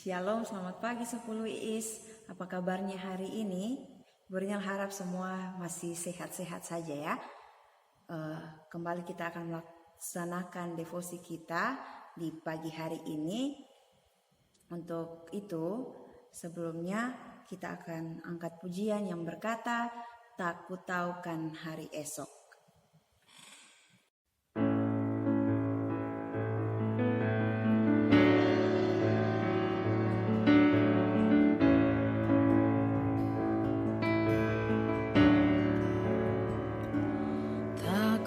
Shalom, selamat pagi 10 Is. Apa kabarnya hari ini? Berinya harap semua masih sehat-sehat saja ya. Kembali kita akan melaksanakan devosi kita di pagi hari ini. Untuk itu, sebelumnya kita akan angkat pujian yang berkata, "Tak ku tahu kan hari esok."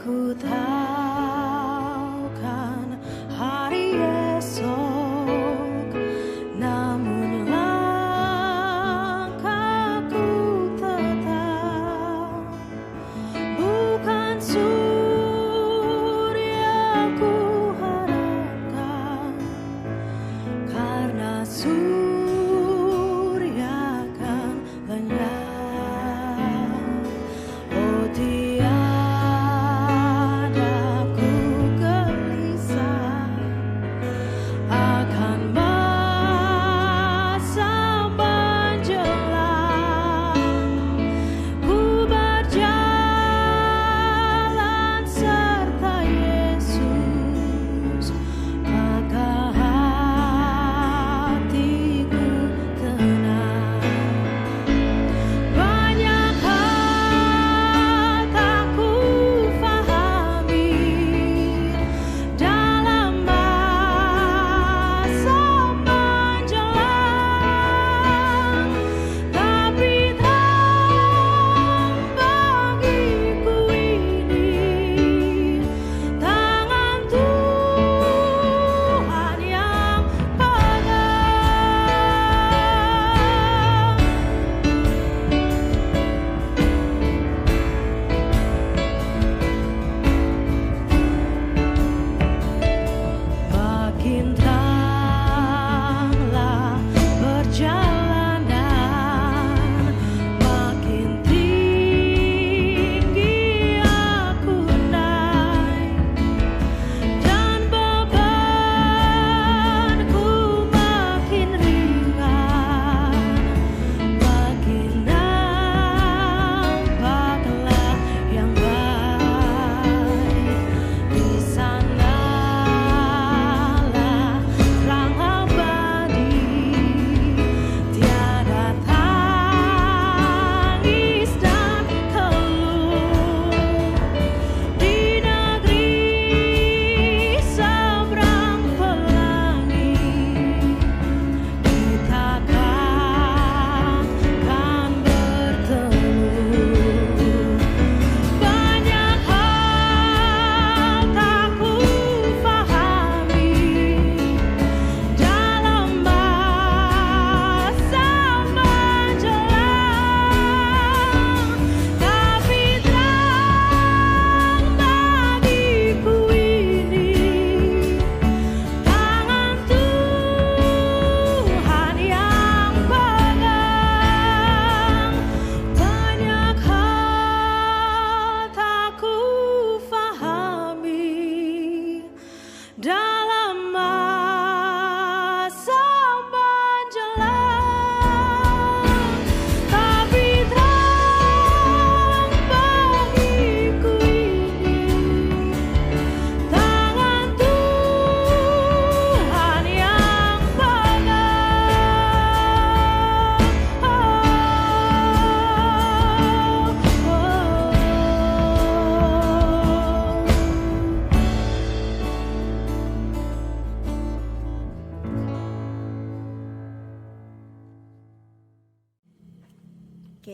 Ku tahu kan hari esok, namun langkahku tetap bukan surya ku harapkan, karena surya kan lenyap. Oh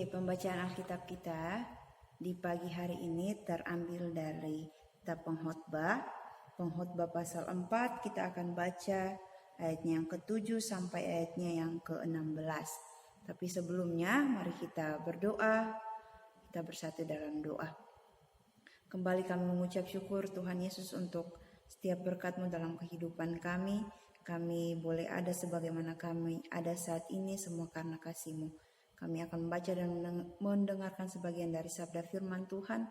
Pembacaan Alkitab kita di pagi hari ini terambil dari kitab Pengkhotbah pasal 4. Kita akan baca ayatnya yang ke-7 sampai ayatnya yang ke-16. Tapi sebelumnya mari kita berdoa. Kita bersatu dalam doa. Kembali kami mengucap syukur Tuhan Yesus untuk setiap berkat-Mu dalam kehidupan kami. Kami boleh ada sebagaimana kami ada saat ini semua karena kasih-Mu. Kami akan membaca dan mendengarkan sebagian dari sabda firman Tuhan.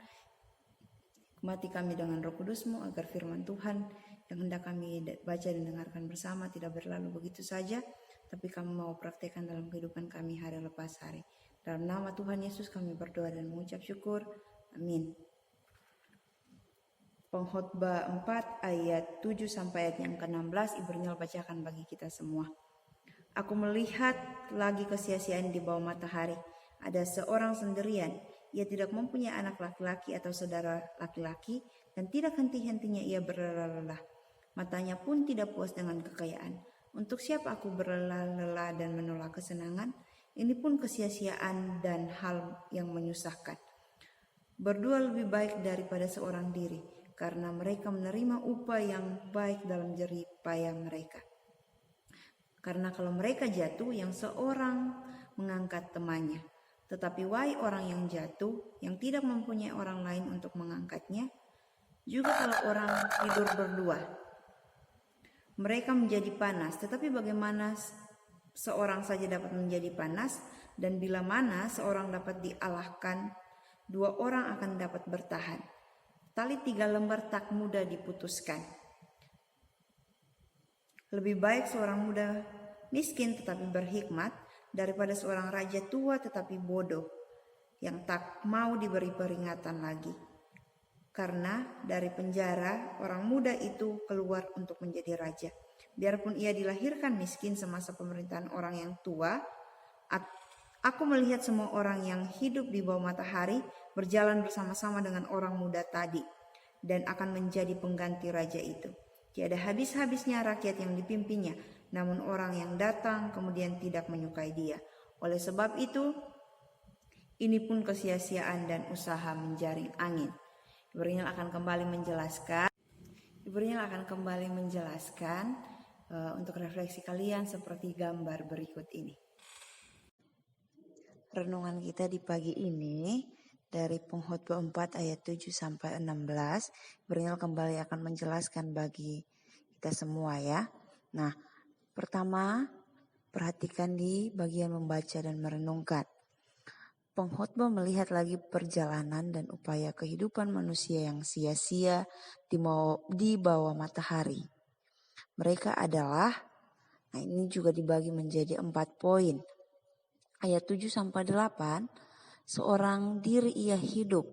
Mati kami dengan Roh Kudus-Mu agar firman Tuhan yang hendak kami baca dan dengarkan bersama tidak berlalu begitu saja, tapi kami mau praktekkan dalam kehidupan kami hari lepas hari. Dalam nama Tuhan Yesus kami berdoa dan mengucap syukur. Amin. Pengkhotbah 4 ayat 7 sampai ayat yang ke-16 Ibu Rinal bacakan bagi kita semua. Aku melihat lagi kesia-siaan di bawah matahari. Ada seorang sendirian. Ia tidak mempunyai anak laki-laki atau saudara laki-laki dan tidak henti-hentinya ia berlelah-lelah. Matanya pun tidak puas dengan kekayaan. Untuk siapa aku berlelah-lelah dan menolak kesenangan? Ini pun kesia-siaan dan hal yang menyusahkan. Berdua lebih baik daripada seorang diri, karena mereka menerima upah yang baik dalam jerih payah mereka. Karena kalau mereka jatuh, yang seorang mengangkat temannya. Tetapi wahai orang yang jatuh, yang tidak mempunyai orang lain untuk mengangkatnya, juga kalau orang tidur berdua, mereka menjadi panas. Tetapi bagaimana seorang saja dapat menjadi panas, dan bila mana seorang dapat dialahkan, dua orang akan dapat bertahan. Tali 3 lembar tak mudah diputuskan. Lebih baik seorang muda miskin tetapi berhikmat daripada seorang raja tua tetapi bodoh yang tak mau diberi peringatan lagi. Karena dari penjara orang muda itu keluar untuk menjadi raja. Biarpun ia dilahirkan miskin semasa pemerintahan orang yang tua, aku melihat semua orang yang hidup di bawah matahari berjalan bersama-sama dengan orang muda tadi dan akan menjadi pengganti raja itu. Tiada habis-habisnya rakyat yang dipimpinnya, namun orang yang datang kemudian tidak menyukai dia. Oleh sebab itu, ini pun kesia-siaan dan usaha menjaring angin. Ibu Rinal akan kembali menjelaskan untuk refleksi kalian seperti gambar berikut ini. Renungan kita di pagi ini dari Pengkhotbah 4 ayat 7 sampai 16. Ibu Rinal kembali akan menjelaskan bagi kita semua ya. Nah, pertama perhatikan di bagian membaca dan merenungkan. Pengkhotbah melihat lagi perjalanan dan upaya kehidupan manusia yang sia-sia di bawah matahari. Mereka adalah, ini juga dibagi menjadi 4 poin. Ayat 7 sampai 8, seorang diri ia hidup,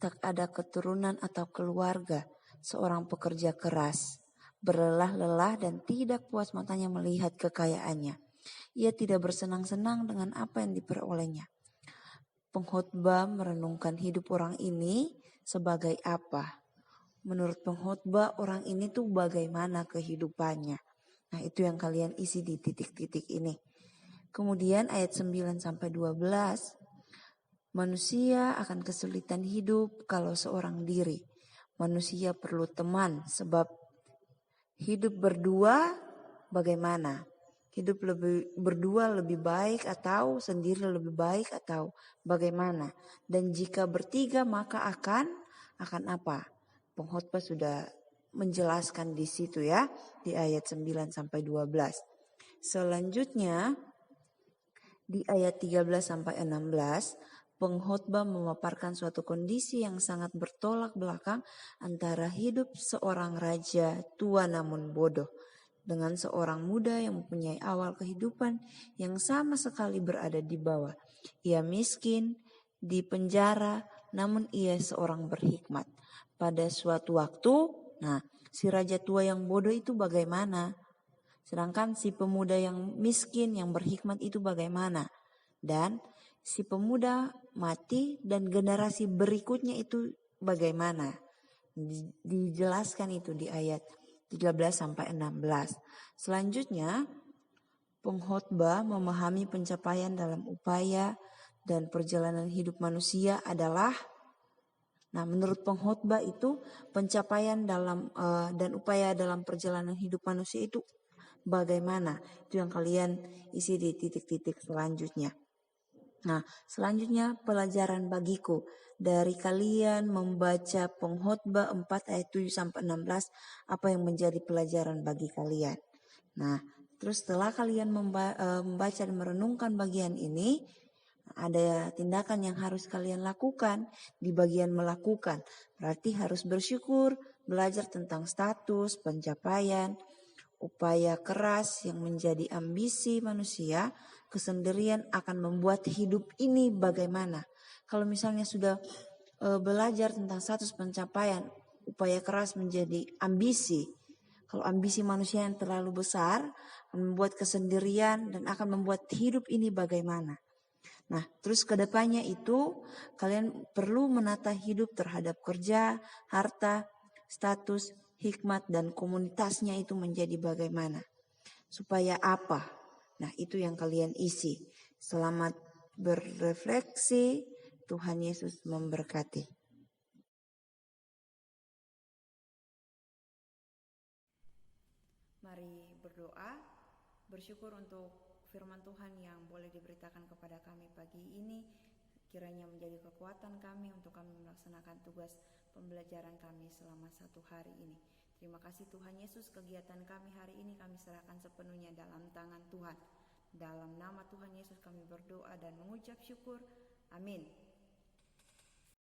tak ada keturunan atau keluarga, seorang pekerja keras, berlelah-lelah dan tidak puas matanya melihat kekayaannya. Ia tidak bersenang-senang dengan apa yang diperolehnya. Pengkhotbah merenungkan hidup orang ini sebagai apa? Menurut pengkhotbah orang ini tuh bagaimana kehidupannya? Nah, itu yang kalian isi di titik-titik ini. Kemudian ayat 9 sampai 12, manusia akan kesulitan hidup kalau seorang diri. Manusia perlu teman sebab hidup berdua bagaimana? Hidup berdua lebih baik atau sendiri lebih baik atau bagaimana? Dan jika bertiga maka akan apa? Pengkhotbah sudah menjelaskan di situ ya, di ayat 9 sampai 12. Selanjutnya di ayat 13 sampai 16, pengkhotbah memaparkan suatu kondisi yang sangat bertolak belakang antara hidup seorang raja tua namun bodoh dengan seorang muda yang mempunyai awal kehidupan yang sama sekali berada di bawah. Ia miskin, di penjara, namun ia seorang berhikmat. Pada suatu waktu, si raja tua yang bodoh itu bagaimana? Sedangkan si pemuda yang miskin, yang berhikmat itu bagaimana? Dan si pemuda mati dan generasi berikutnya itu bagaimana? Dijelaskan itu di ayat 13 sampai 16. Selanjutnya, pengkhotbah memahami pencapaian dalam upaya dan perjalanan hidup manusia adalah, menurut pengkhotbah itu pencapaian dalam dan upaya dalam perjalanan hidup manusia itu bagaimana? Itu yang kalian isi di titik-titik selanjutnya. Selanjutnya pelajaran bagiku dari kalian membaca pengkhotbah 4 ayat 7 sampai 16, apa yang menjadi pelajaran bagi kalian. Terus setelah kalian membaca dan merenungkan bagian ini, ada tindakan yang harus kalian lakukan di bagian melakukan. Berarti harus bersyukur, belajar tentang status, pencapaian, upaya keras yang menjadi ambisi manusia, kesendirian akan membuat hidup ini bagaimana. Kalau misalnya sudah belajar tentang status pencapaian, upaya keras menjadi ambisi. Kalau ambisi manusia yang terlalu besar akan membuat kesendirian dan akan membuat hidup ini bagaimana. Nah, terus ke depannya itu kalian perlu menata hidup terhadap kerja, harta, status, hikmat, dan komunitasnya itu menjadi bagaimana. Supaya apa? Nah, itu yang kalian isi. Selamat berrefleksi. Tuhan Yesus memberkati. Mari berdoa, bersyukur untuk firman Tuhan yang boleh diberitakan kepada kami pagi ini. Kiranya menjadi kekuatan kami untuk kami melaksanakan tugas pembelajaran kami selama 1 hari ini. Terima kasih Tuhan Yesus, kegiatan kami hari ini kami serahkan sepenuhnya dalam tangan Tuhan. Dalam nama Tuhan Yesus kami berdoa dan mengucap syukur. Amin.